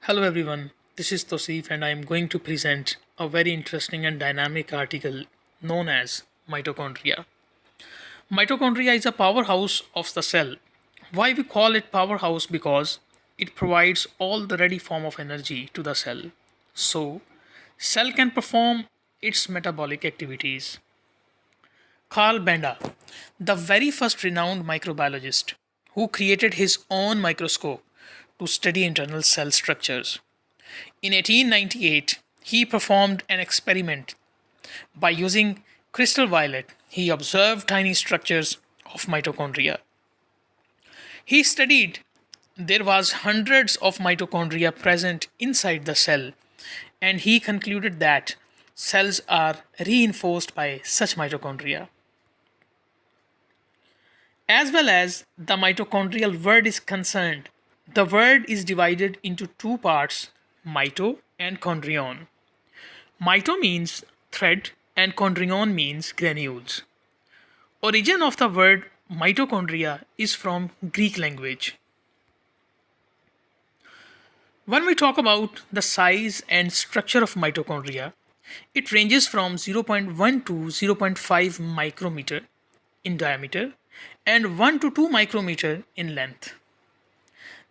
Hello everyone, this is Tosif and I am going to present a very interesting and dynamic article known as mitochondria. Mitochondria is a powerhouse of the cell. Why we call it powerhouse? Because it provides all the ready form of energy to the cell. So, cell can perform its metabolic activities. Carl Benda, the very first renowned microbiologist who created his own microscope to study internal cell structures. In 1898, he performed an experiment. By using crystal violet, he observed tiny structures of mitochondria. He studied there was hundreds of mitochondria present inside the cell, and he concluded that cells are reinforced by such mitochondria. As well as the mitochondrial word is concerned, the word is divided into two parts, mito and chondrion. Mito means thread and chondrion means granules. Origin of the word mitochondria is from Greek language. When we talk about the size and structure of mitochondria, it ranges from zero point 0.1 to zero point 0.5 micrometer in diameter and 1 to 2 micrometer in length.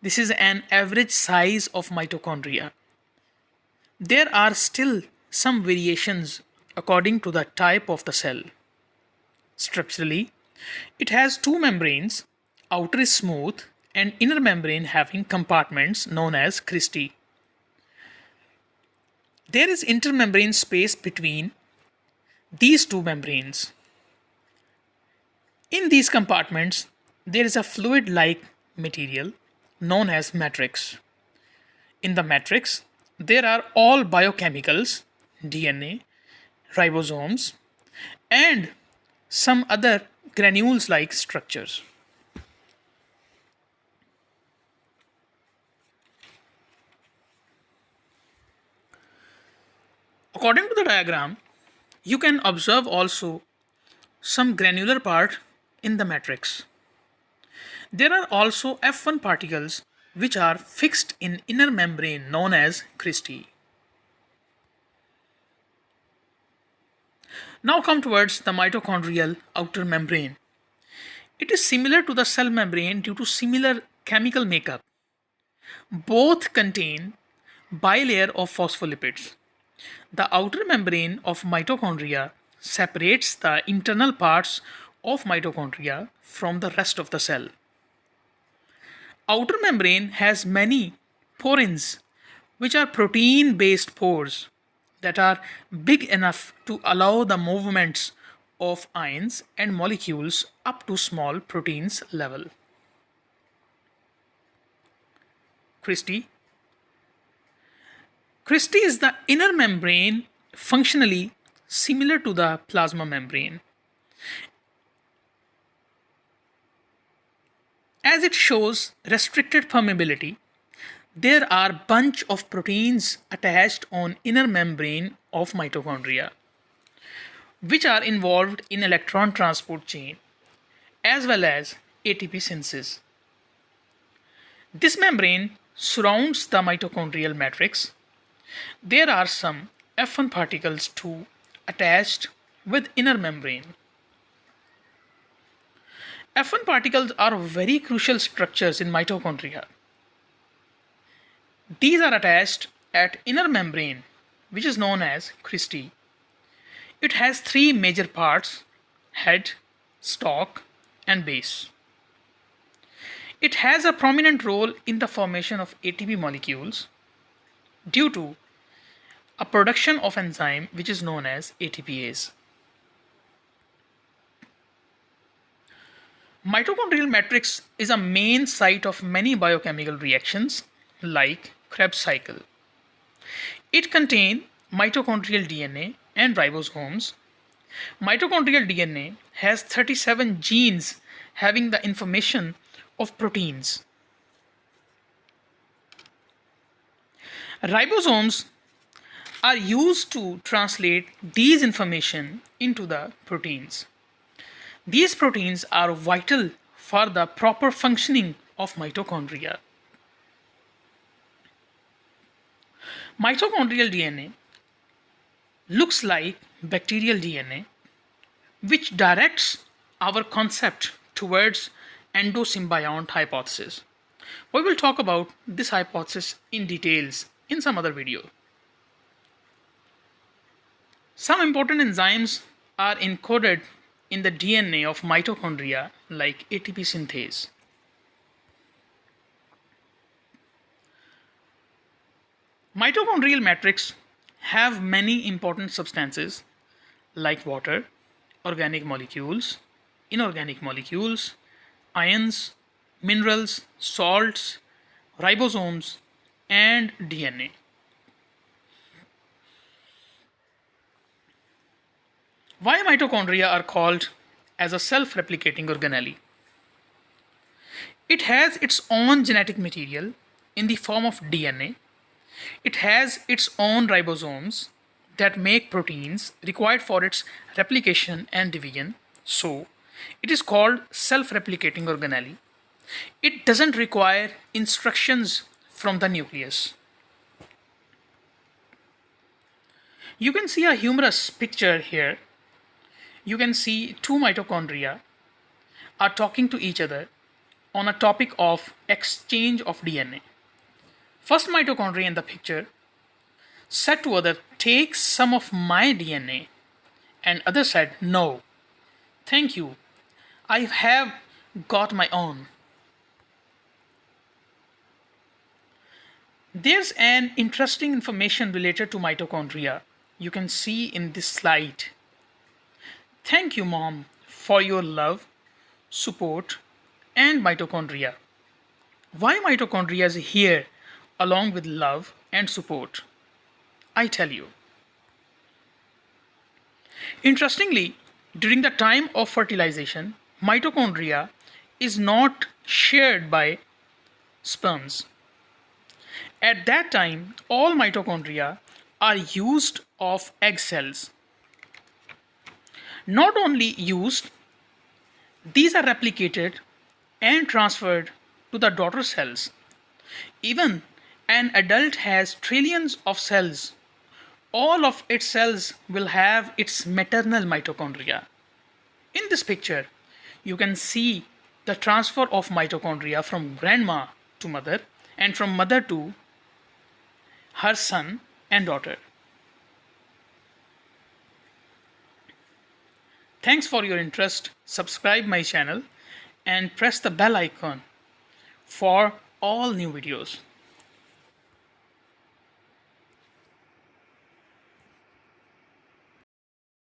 This is an average size of mitochondria. There are still some variations according to the type of the cell. Structurally, it has two membranes, outer is smooth and inner membrane having compartments known as cristae. There is intermembrane space between these two membranes. In these compartments, there is a fluid-like material known as matrix. In the matrix, there are all biochemicals, DNA, ribosomes, and some other granules like structures. According to the diagram, you can observe also some granular part in the matrix. There are also F1 particles which are fixed in inner membrane known as cristae. Now come towards the mitochondrial outer membrane. It is similar to the cell membrane due to similar chemical makeup. Both contain bilayer of phospholipids. The outer membrane of mitochondria separates the internal parts of mitochondria from the rest of the cell. Outer membrane has many porins, which are protein based pores that are big enough to allow the movements of ions and molecules up to small proteins level. Cristae. Cristae is the inner membrane functionally similar to the plasma membrane. As it shows restricted permeability, there are bunch of proteins attached on inner membrane of mitochondria which are involved in electron transport chain as well as ATP synthesis. This membrane surrounds the mitochondrial matrix. There are some F1 particles too attached with inner membrane. F1 particles are very crucial structures in mitochondria. These are attached at inner membrane, which is known as cristae. It has three major parts: head, stalk, and base. It has a prominent role in the formation of ATP molecules due to a production of enzyme which is known as ATPase. Mitochondrial matrix is a main site of many biochemical reactions like Krebs cycle. It contains mitochondrial DNA and ribosomes. Mitochondrial DNA has 37 genes having the information of proteins. Ribosomes are used to translate these information into the proteins. These proteins are vital for the proper functioning of mitochondria. Mitochondrial DNA looks like bacterial DNA, which directs our concept towards endosymbiont hypothesis. We will talk about this hypothesis in details in some other video. Some important enzymes are encoded in the DNA of mitochondria like ATP synthase. Mitochondrial matrix have many important substances like water, organic molecules, inorganic molecules, ions, minerals, salts, ribosomes, and DNA. Why mitochondria are called as a self-replicating organelle? It has its own genetic material in the form of DNA. It has its own ribosomes that make proteins required for its replication and division. So, it is called self-replicating organelle. It doesn't require instructions from the nucleus. You can see a humorous picture here. You can see two mitochondria are talking to each other on a topic of exchange of DNA. First mitochondria in the picture said to other, "Take some of my DNA," and other said, "No, thank you, I have got my own." There's an interesting information related to mitochondria you can see in this slide. Thank you, Mom, for your love, support, and mitochondria. Why mitochondria is here along with love and support? I tell you. Interestingly, during the time of fertilization, mitochondria is not shared by sperms. At that time, all mitochondria are used of egg cells. Not only used, these are replicated and transferred to the daughter cells. Even an adult has trillions of cells. All of its cells will have its maternal mitochondria. In this picture, you can see the transfer of mitochondria from grandma to mother and from mother to her son and daughter. Thanks for your interest. Subscribe my channel and press the bell icon for all new videos.